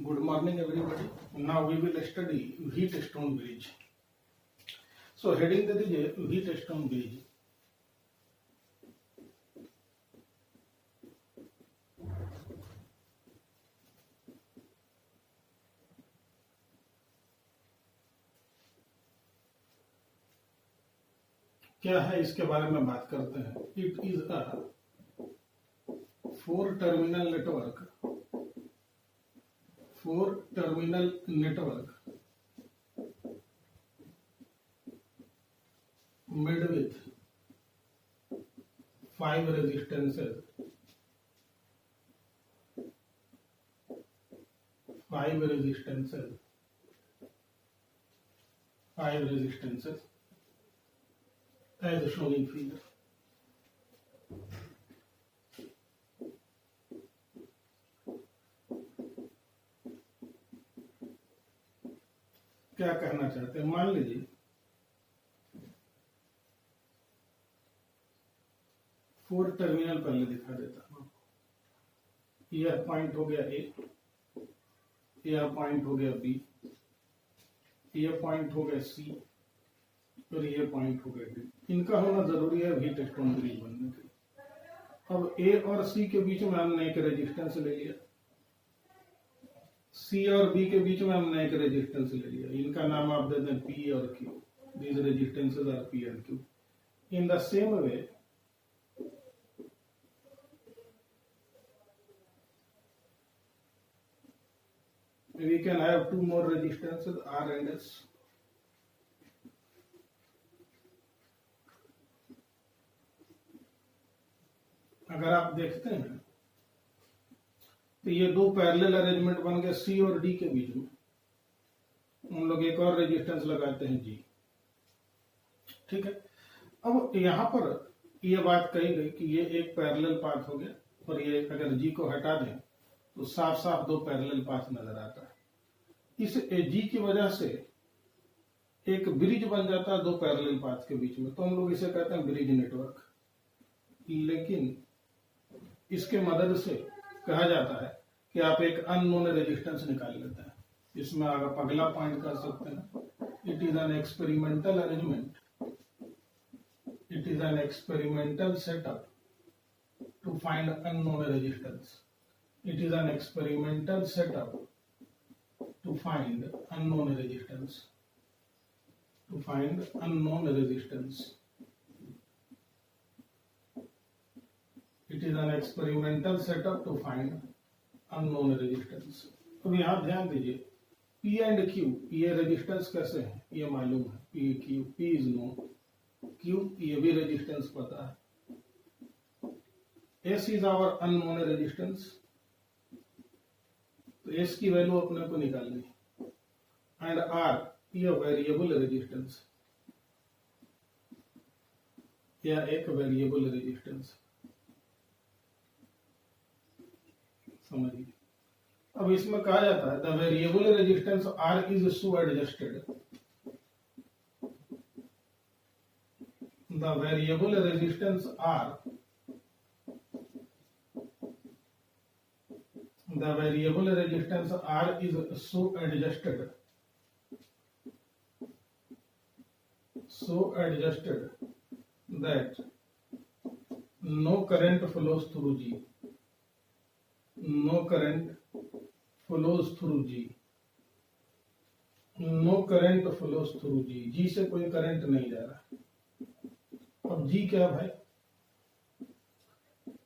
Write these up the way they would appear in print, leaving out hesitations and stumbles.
Good morning, everybody. Now we will study Wheatstone Bridge. So heading दे दीजिए Wheatstone Bridge. क्या है इसके बारे में बात करते हैं. It is a 4-terminal network. 4-terminal network made with 5 resistances. 5 resistances. 5 resistances as shown in figure. क्या कहना चाहते हैं. मान लीजिए 4 टर्मिनल पहले दिखा देता हूं. यह पॉइंट हो गया ए, यह पॉइंट हो गया बी, यह पॉइंट हो गया सी और यह पॉइंट हो गया डी. इनका होना जरूरी है व्हीटस्टोन ब्रिज बनने के लिए. अब ए और सी के बीच में हमने एक रेजिस्टेंस ले लिया, सी और बी के बीच में हमने एक रेजिस्टेंस ले लिया. इनका नाम आप दे दें पी और Q. These resistances R P and Q. In the same way we can have 2 more resistances R and S. अगर आप देखते हैं तो ये 2 पैरेलल अरेंजमेंट बन गए C और D के बीच में. हम लोग एक और रेजिस्टेंस लगाते हैं G. ठीक है. अब यहां पर ये बात कही गई कि ये एक पैरेलल पाथ हो गया और ये अगर G को हटा दें तो साफ साफ 2 पैरेलल पाथ नजर आता है. इस G की वजह से एक ब्रिज बन जाता है 2 पैरेलल पाथ के बीच में. तो हम लोग इसे कहते हैं ब्रिज नेटवर्क. लेकिन इसके मदद से कहा जाता है कि आप एक अननोन रेजिस्टेंस निकाल लेते हैं. इसमें आप अगला पॉइंट कर सकते हैं. It is an experimental arrangement. It is an experimental setup to find unknown resistance. It is an experimental setup to find unknown resistance. To find unknown resistance. It is an experimental setup to find unknown resistance. अब यहाँ ध्यान दीजिए P and Q, ये resistance कैसे है ये मालूम है. P Q, P is known, Q ये भी रेजिस्टेंस पता है. S is our unknown resistance. तो एस की वैल्यू अपने को निकालनी है. एंड आर ये वेरिएबल रेजिस्टेंस या एक वेरिएबल रेजिस्टेंस समझिए. अब इसमें कहा जाता है the variable resistance R is so adjusted. The variable resistance R, the variable resistance R is so adjusted that no current flows through G. No current flows through G. No current flows through G. G से कोई current नहीं जा रहा. अब G क्या भाई?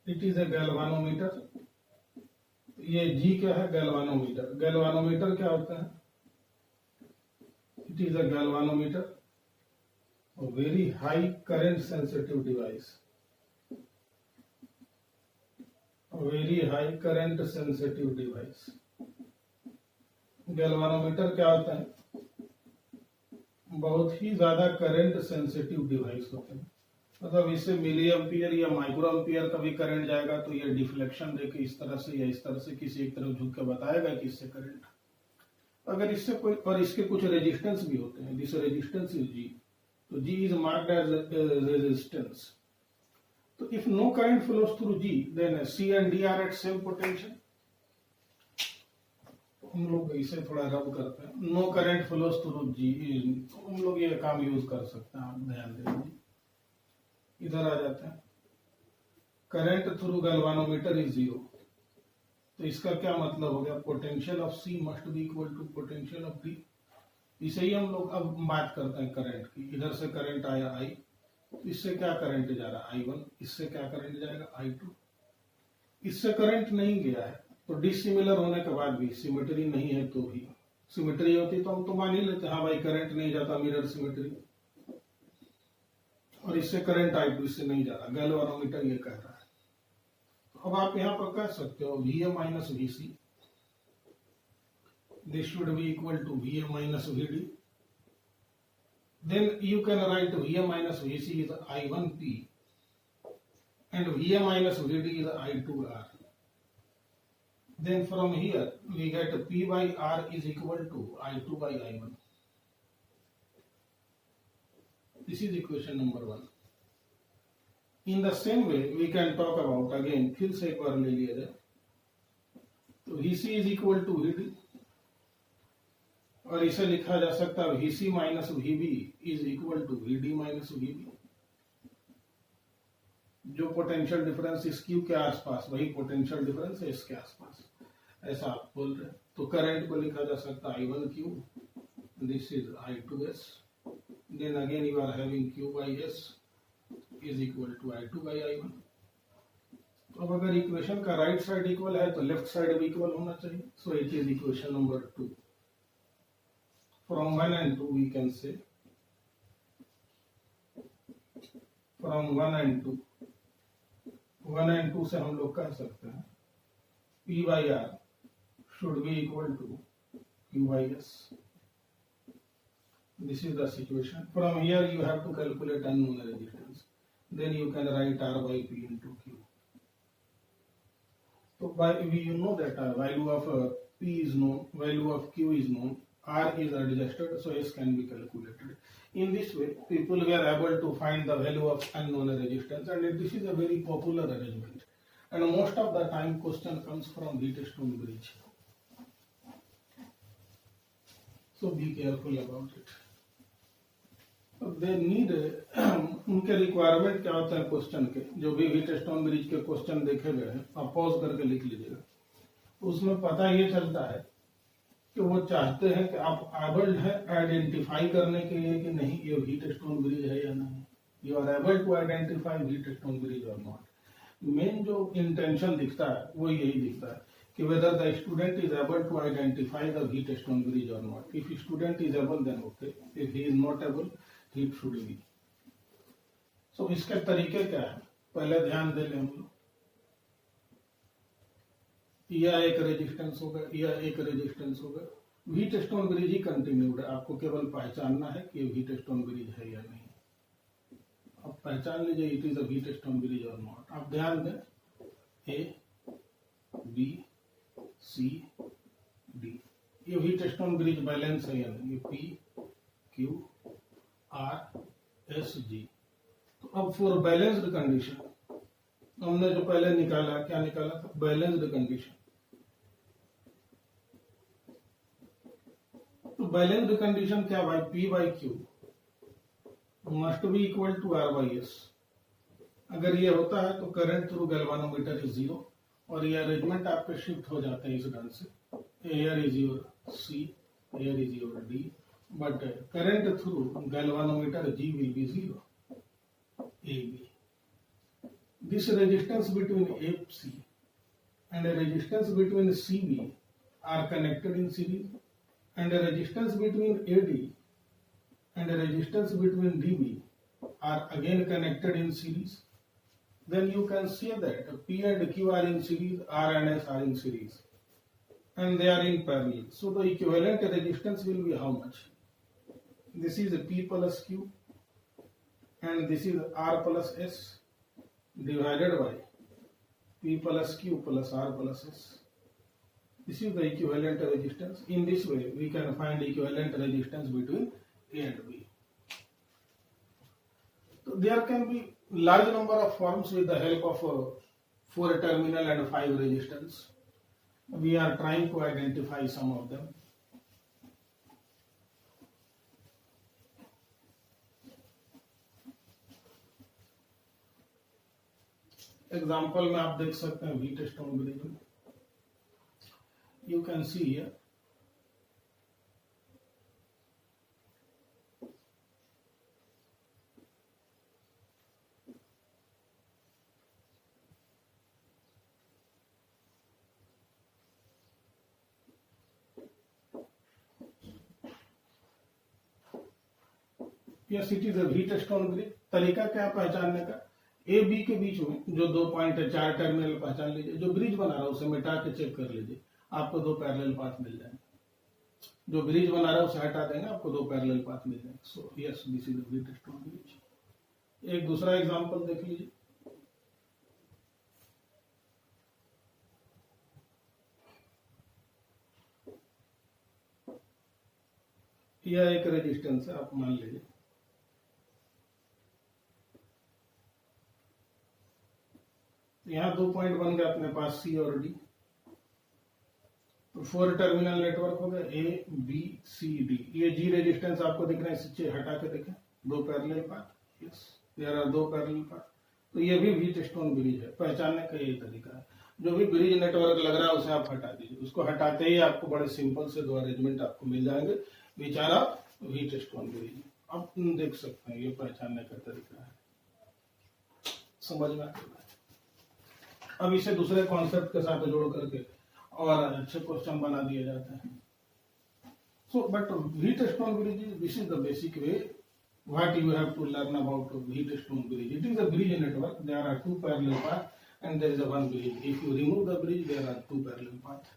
It is a galvanometer. ये G क्या है? गैल्वानोमीटर. गैल्वानोमीटर क्या होता है? It is a galvanometer, very high current sensitive device. Very high current sensitive device. Galvanometer क्या होता है? बहुत ही ज्यादा करंट सेंसिटिव डिवाइस होते हैं. मतलब इससे मिली एम्पियर या माइक्रो एम्पियर का भी करंट जाएगा तो ये डिफ्लेक्शन देके इस तरह से या इस तरह से किसी एक तरफ झुक के बताएगा कि इससे करंट. अगर इससे कोई और इसके कुछ रेजिस्टेंस भी होते हैं. This resistance is G. तो G is marked as resistance. तो if no current flows through G, then C and D are at same potential. हम लोग इसे थोड़ा रब करते हैं, no current flows through G, हम लोग ये काम यूज कर सकते हैं, आप ध्यान दीजिए। इधर आ जाते हैं, करंट थ्रू गैल्वानोमीटर इज 0, तो इसका क्या मतलब हो गया, potential of C must be equal to potential of D. इसे ही हम लोग अब बात करते हैं करंट की। इधर से करंट आया आई, इससे क्या करंट जा रहा है I1, इससे क्या करंट जाएगा I2। इससे करंट नहीं गया है, तो डिसिमिलर होने के बाद भी, सिमेट्री नहीं है तो भी, सिमेट्री होती तो हम तो मान ही लेते हाँ भाई करंट नहीं जाता, मिरर सिमेट्री। और इससे करंट I2 इससे नहीं जा रहा, गैल्वानोमीटर ये कह रहा है। तो अब आप यहां पर कह सकते हो VA minus VC, this should be equal to VA minus VD. Then you can write VA minus VC is I1P and VA minus VD is I2R. Then from here we get P by R is equal to I2 by I1. This is equation number 1. In the same way we can talk about again, फिर से एक बार ले लिया जाए, तो VC is equal to VD, और इसे लिखा जा सकता है VC minus VB is equal to VD minus VB। जो पोटेंशियल डिफरेंस इस क्यू के आसपास, वही पोटेंशियल डिफरेंस है इसके आसपास, ऐसा आप बोल रहे हैं। तो करंट को लिखा जा सकता है I1Q, this is I2S, then again you are having Q by S is equal to I2 by I1। तो अब अगर इक्वेशन का राइट साइड इक्वल है तो लेफ्ट साइड भी इक्वल होना चाहिए, so it is equation number 2। From 1 and 2 we can say, from 1 and 2, 1 and 2 से हम लोग कह सकते हैं P by R should be equal to Q by S. This is the situation. From here you have to calculate unknown resistance. Then you can write R by P into Q. So by you know that value of P is known, value of Q is known, R is adjusted, so S can be calculated. In this way, people were able to find the value of unknown resistance, and this is a very popular arrangement. And most of the time, question comes from Wheatstone bridge. So be careful about it. So they need उनके requirement क्या होता है question के, जो भी Wheatstone bridge के question देखे गए हैं, आप पॉज करके लिख लीजिएगा। उसमें पता ये चलता है कि वो चाहते हैं कि आप एबल है आइडेंटिफाई करने के लिए कि नहीं ये व्हीटस्टोन ब्रिज है या नहीं, you are able to identify Wheatstone bridge और नॉट। मेन जो इंटेंशन दिखता है वो यही दिखता है कि whether the student is able to identify the Wheatstone bridge or not. If student is able, then okay. If he is not able, he should be. So इसके तरीके क्या है, पहले ध्यान दे लें हम लोग। यह एक रेजिस्टेंस होगा, यह एक रेजिस्टेंस होगा, व्हीटस्टोन ब्रिज ही कंटिन्यूड है, आपको केवल पहचानना है कि व्हीटस्टोन ब्रिज है या नहीं। आप पहचान लीजिए it is a Wheatstone bridge और नॉट। आप ध्यान दें, ए बी सी डी, ये व्हीटस्टोन ब्रिज बैलेंस है या नहीं, P Q R S G. तो अब फॉर बैलेंस्ड कंडीशन हमने जो पहले निकाला, क्या निकाला था, बैलेंस्ड कंडीशन। तो बैलेंस्ड कंडीशन क्या भाई, P by Q must be equal to R by S. अगर ये होता है तो करंट थ्रू गैल्वानोमीटर इज 0, और ये अरेंजमेंट आपके शिफ्ट हो जाते हैं इस ढंग से, here is your C, here is your D, but current through galvanometer G will be 0, A B. This resistance between AC and a resistance between CB are connected in series, and a resistance between AD and a resistance between DB are again connected in series. Then you can say that P and Q are in series, R and S are in series, and they are in parallel. So the equivalent resistance will be how much? This is P plus Q, and this is R plus S divided by P plus Q plus R plus S. This is the equivalent resistance. In this way, we can find equivalent resistance between A and B. So there can be large number of forms with the help of 4 terminal and 5 resistance. We are trying to identify some of them. Example में आप देख सकते हैं wheat stone bridge में, you can see here yes it is a wheat stone bridge. तरीका क्या पहचानने का, ए बी के बीच में जो 2 पॉइंट है, 4 टर्मिनल पहचान लीजिए, जो ब्रिज बना रहा है उसे मिटा के चेक कर लीजिए, आपको 2 पैरेलल पाथ मिल जाएंगे। जो ब्रिज बना रहा है उसे हटा देंगे, आपको 2 पैरेलल पाथ मिल जाएंगे। So yes this is the wheat stone bridge. एक दूसरा एग्जांपल देख लीजिए, यह एक रेजिस्टेंस है, आप मान लीजिए यहां 2 पॉइंट बन गए अपने पास सी और डी, तो 4 टर्मिनल नेटवर्क हो गया ए बी सी डी। ये जी रेजिस्टेंस आपको दिख रहा है, इससे हटा के देखें, 2 parallel path, yes there are 2 parallel path. तो ये भी व्हीट स्टोन ब्रिज है। पहचानने का ये तरीका है, जो भी ब्रिज नेटवर्क लग रहा है उसे आप हटा दीजिए, उसको हटाते ही आपको बड़े सिंपल से 2 अरेंजमेंट आपको मिल जाएंगे, which are of Wheatstone bridge. अब देख सकते हैं ये पहचानने का तरीका है, समझ में आता है। अब इसे दूसरे कॉन्सेप्ट के साथ जोड़ करके और अच्छे क्वेश्चन बना दिए जाते हैं। So but Wheatstone bridge, this is the basic way what you have to learn about Wheatstone bridge. It is a bridge network, there are 2 parallel path and there is a 1 bridge. If you remove the bridge, there are 2 parallel paths.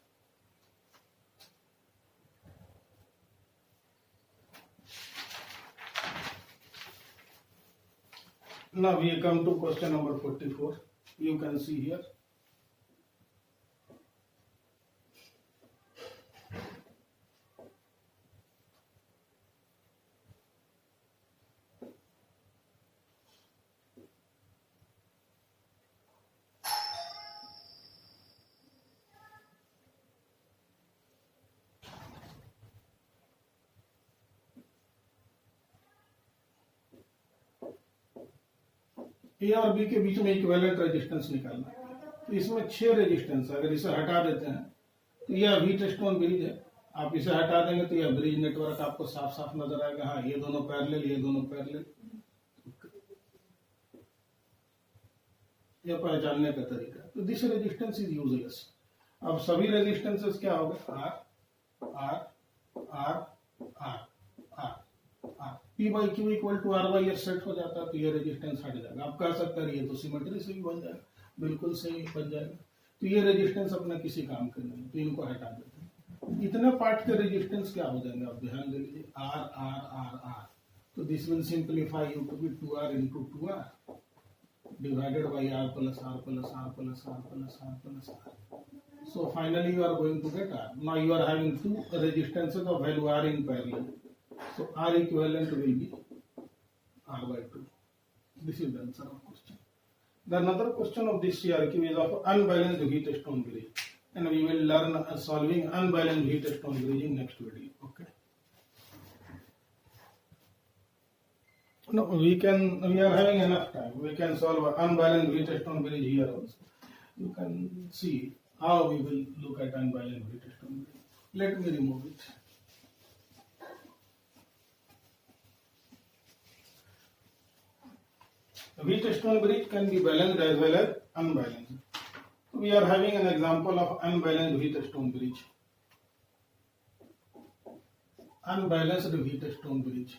Now we come to question number 44. You can see here. ए और B के बीच में equivalent resistance निकालना है। तो इसमें 6 resistance है, अगर इसे हटा देते हैं तो यह व्हीट स्टोन ब्रिज है। आप इसे हटा देंगे तो यह ब्रिज नेटवर्क आपको साफ साफ नजर आएगा। हाँ, ये दोनों पैरेलल, ये दोनों पैरेलल, यह पहचानने का तरीका। तो दिस रेजिस्टेंस इज यूजलेस। अब सभी रेजिस्टेंसेस क्या होगा, R R R R R R, P by Q equal to R by S set हो जाता है, तो ये रेजिस्टेंस हट जाएगा। आप कह सकते हैं ये तो सिमेट्री से भी बन जाएगा, बिल्कुल सही बन जाएगा। तो ये रेजिस्टेंस अपना किसी काम के नहीं, तो इनको हटा देते हैं। इतने पार्ट के रेजिस्टेंस क्या हो जाएंगे, आप ध्यान दे लीजिए, आर आर आर आर। तो this will simplify you to be 2r into 2r divided by r plus r plus r plus r plus r plus r. So finally you are going to get r. Now you are having 2 resistances of value r in parallel. So R equivalent will be R by 2. This is the answer of question. The another question of this CRQ is of unbalanced heat stone bridge, and we will learn solving unbalanced heat stone bridge in next video. Okay. No, we are having enough time. We can solve unbalanced heat stone bridge here also. You can see how we will look at unbalanced heat stone bridge. Let me remove it. Wheat stone bridge can be balanced as well as unbalanced. We are having an example of unbalanced wheat stone bridge. Unbalanced wheat stone bridge.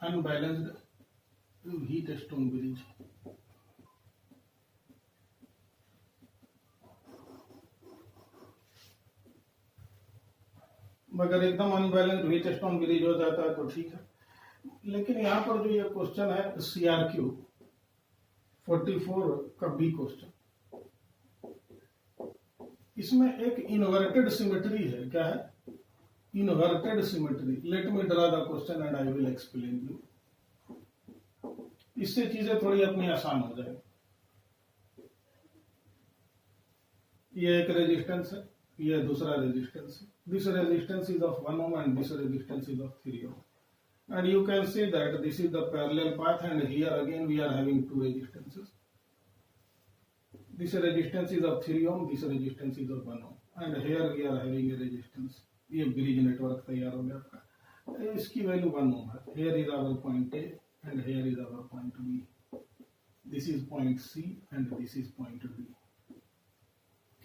Unbalanced wheat stone bridge. मगर एकदम unbalanced wheat stone bridge हो जाता है तो ठीक है, लेकिन यहाँ पर जो ये क्वेश्चन है CRQ 44 का बी क्वेश्चन, इसमें एक इन्वर्टेड सिमेट्री है। क्या है, inverted symmetry. Let me draw the question and I will explain you. इससे चीजें थोड़ी अपनी आसान हो जाएगी। ये एक रेजिस्टेंस है, ये दूसरा रेजिस्टेंस है. This resistance is of 1 ohm and this resistance is of 3 ohm. And you can see that this is the parallel path, and here again we are having two resistances. This resistance is of 3 ohm, this resistance is of 1 ohm, and here we are having a resistance. ये bridge network तैयार हो गया आपका. इसकी value 1 ohm है. Here is our point A and here is our point B. This is point C and this is point D.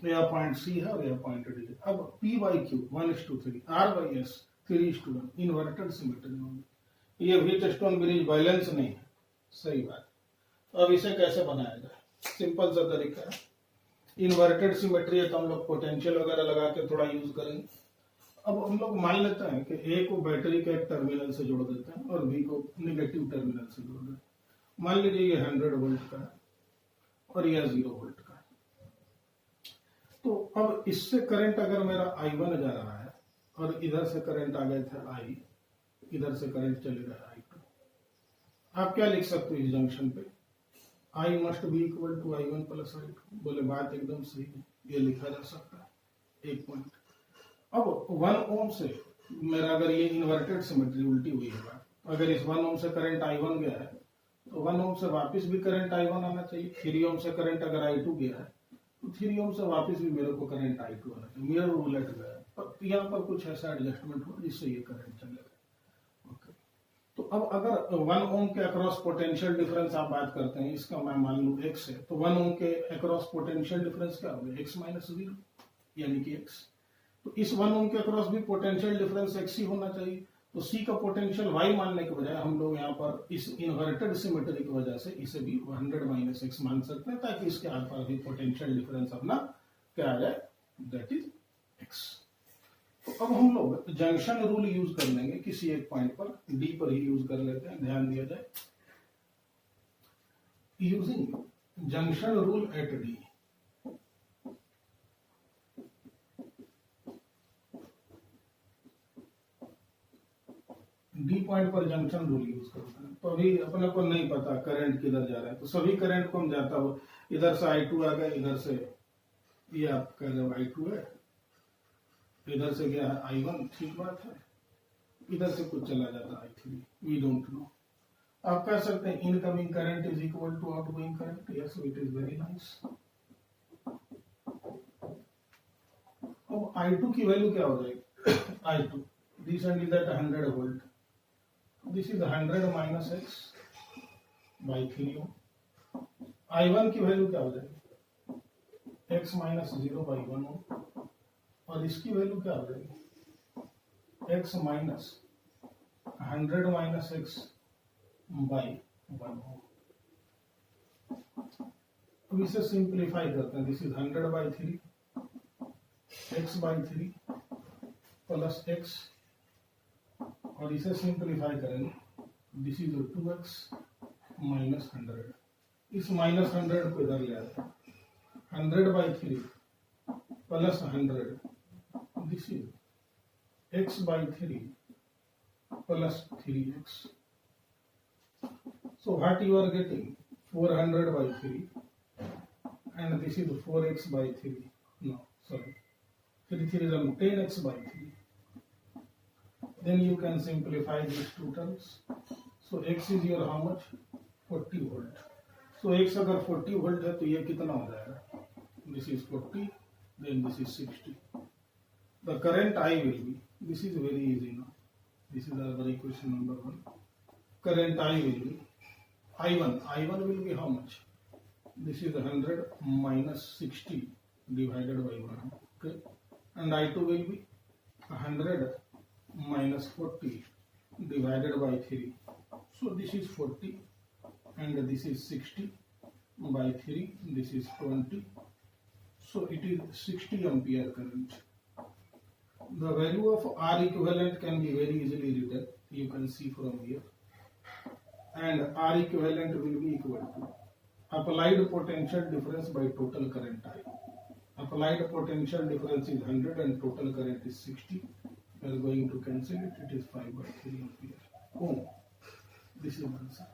यह point C है और यह point D है. अब P by Q 1:3, R by S 3:1, inverted symmetry होगी. ये Wheatstone bridge balance नहीं है. सही बात. अब इसे कैसे बनाया जाए? सिंपल सा तरीका है. इन्वर्टेड सिमेट्री है तो हम लोग पोटेंशियल वगैरह लगा के थोड़ा यूज करेंगे. अब हम लोग मान लेते हैं कि ए को बैटरी के एक टर्मिनल से जोड़ देते हैं और बी को निगेटिव टर्मिनल से जोड़ देते हैं. मान लीजिए ये 100 वोल्ट का है और यह 0 वोल्ट का है. तो अब इससे करंट अगर मेरा I1 जा रहा है और इधर से करंट आ गए थे I, इधर से करंट चले गए I2. आप क्या लिख सकते हो इस जंक्शन पे? I must be equal to I1 plus I2. बोले बात एकदम सही है, ये लिखा जा सकता है. एक पॉइंट. अब 1 ohm से मेरा अगर ये इन्वर्टेड सिमेट्री उल्टी हुई है, अगर इस 1 ohm से करंट I1 गया है तो 1 ohm से वापस भी करंट I1 आना चाहिए. 3 ohm से करंट अगर I2 गया है तो 3 ohm से वापस भी मेरे को करंट I2 आना चाहिए. मेरा उलट गया है, पर यहाँ पर कुछ ऐसा एडजस्टमेंट हो जिससे ये करंट चलेगा. ओके. तो अब अगर 1 ohm के अक्रॉस पोटेंशियल डिफरेंस आप बात करते हैं, इसका मैं मान लूं x है, तो 1 ohm के अक्रॉस पोटेंशियल डिफरेंस क्या होगा? x माइनस 0 यानी कि x. तो इस 1 ohm के अक्रॉस भी पोटेंशियल डिफरेंस x ही होना चाहिए. तो C का पोटेंशियल y मानने के बजाय हम लोग यहाँ पर इस इन्वर्टेड सिमेट्री की वजह से इसे भी 100 माइनस x मान सकते हैं, ताकि इसके आर पार भी पोटेंशियल डिफरेंस अपना क्या आ जाए, दैट इज x. तो अब हम लोग जंक्शन रूल यूज कर लेंगे किसी एक पॉइंट पर, D पर ही यूज कर लेते हैं. ध्यान दिया जाए, using junction rule at D. D point पर जंक्शन रूल यूज करते हैं. तो अभी अपने को नहीं पता करंट किधर जा रहा है, तो सभी करंट को हम जाता हो, इधर से I2 आ गया, इधर से ये आप कह रहे हो I2 है, इधर से गया है I1, ठीक बात है. इधर से कुछ चला जाता है I3, वी डोंट नो. आप कह सकते हैं incoming current is equal to outgoing current. Yes, it is very nice. अब I2 की वैल्यू क्या हो जाएगी? I2 this end is at 100 volt. This is 100 minus x by 3 ohm. I1 की वैल्यू क्या हो जाएगी? x minus 0 by 1 ohm. और इसकी वैल्यू क्या हो जाएगी? x minus 100 minus x by 1 ohm. अब इसे सिंप्लीफाई करते हैं. This is 100 by 3 x by 3 plus x, और इसे सिंप्लीफाई करेंगे. This is 2x minus 100. इस माइनस 100 को इधर ले आते हैं. 100 by 3 plus 100. This is x by 3 plus 3x. So what you are getting? 400 by 3 and this is 4x by 3. No, sorry. 3 is 10x by 3. Then you can simplify these two terms. So x is your how much? 40 volt. So x अगर 40 volt है तो ये कितना हो जाएगा? This is 40, then this is 60. The current I will be, this is very easy now. This is our equation number 1. Current I will be I1 will be how much? This is 100 minus 60 divided by 1. Okay, and I2 will be 100 minus 40 divided by 3. So this is 40 and this is 60 by 3. This is 20. So it is 60 ampere current. The value of R equivalent can be very easily written. You can see from here. And R equivalent will be equal to applied potential difference by total current I. Applied potential difference is 100 and total current is 60. We are going to cancel it. It is 5 by 3 ampere. Oh, this is answer.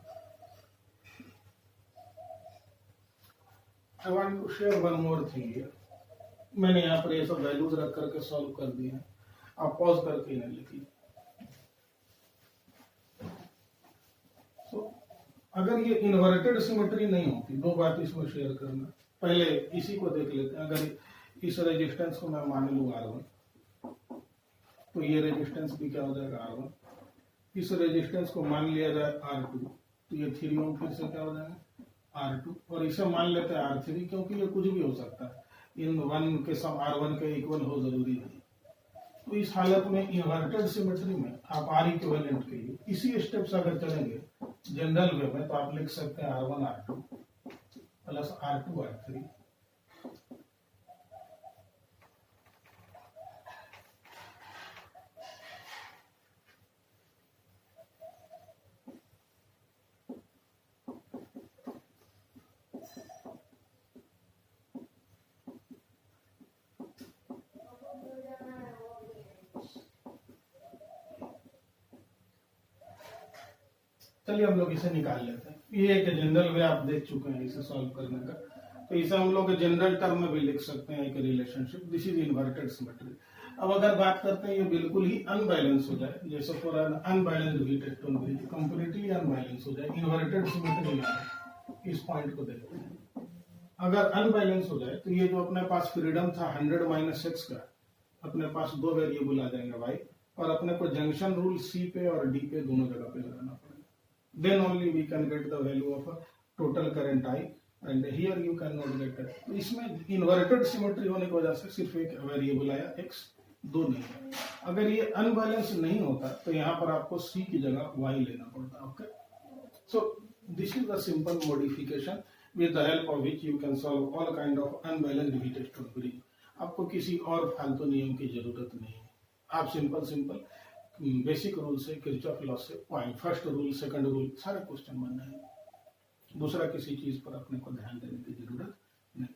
I want to share one more thing here. मैंने यहाँ पर ये सब values रख करके solve कर दिए हैं, आप पॉज करके इन्हें लिखिए। तो अगर ये इन्वर्टेड सिमेट्री नहीं होती, दो बात इसमें शेयर करना, पहले इसी को देख लेते हैं। अगर इस रेजिस्टेंस को मैं मान लूँ R1, तो ये रेजिस्टेंस भी क्या हो जाएगा R1। इस रेजिस्टेंस को मान लिया जाए R2, तो ये 3 ओम फिर से क्या हो जाएगा R2, और इसे मान लेते हैं R3, क्योंकि ये कुछ भी हो सकता है, इन 1 के सम R1 के इक्वल हो जरूरी नहीं। तो इस हालत में इन्वर्टेड सिमेट्री में आप R इक्विवेलेंट के लिए इसी स्टेप से अगर चलेंगे जनरल वे में, तो आप लिख सकते हैं R1 R2 plus R2 R3 चलिए हम लोग इसे निकाल लेते हैं। ये एक जनरल वे आप देख चुके हैं इसे सॉल्व करने का, तो इसे हम लोग जनरल टर्म में भी लिख सकते हैं एक relationship, this is inverted symmetry. अब अगर बात करते हैं ये बिल्कुल ही अनबैलेंस हो जाए, जैसे for an unbalanced heat exchanger completely unbalance हो जाए, इन्वर्टेड सिमेट्री में इस पॉइंट को देखते हैं। अगर अनबैलेंस हो जाए तो ये जो अपने पास फ्रीडम था 100 - x का, अपने पास दो वेरिएबल आ जाएंगे y, और अपने को जंक्शन रूल C पे और D पे दोनों जगह पे लगाना पड़ेगा। Then only we can get the value of a total current I, and here you cannot get that. तो इसमें इन्वर्टेड सिमेट्री होने की वजह से सिर्फ एक वेरिएबल आया x, दो नहीं है। अगर ये अनबैलेंस नहीं होता तो यहाँ पर आपको C की जगह y लेना पड़ता। Okay, so this is the simple modification with the help of which you can solve all kind of unbalanced heat exchanger। आपको किसी और फालतू नियम की जरूरत नहीं है, आप सिंपल बेसिक रूल से, किरचॉफ लॉ से, point first rule, second rule, सारे क्वेश्चन बनना है। दूसरा किसी चीज पर अपने को ध्यान देने की जरूरत नहीं।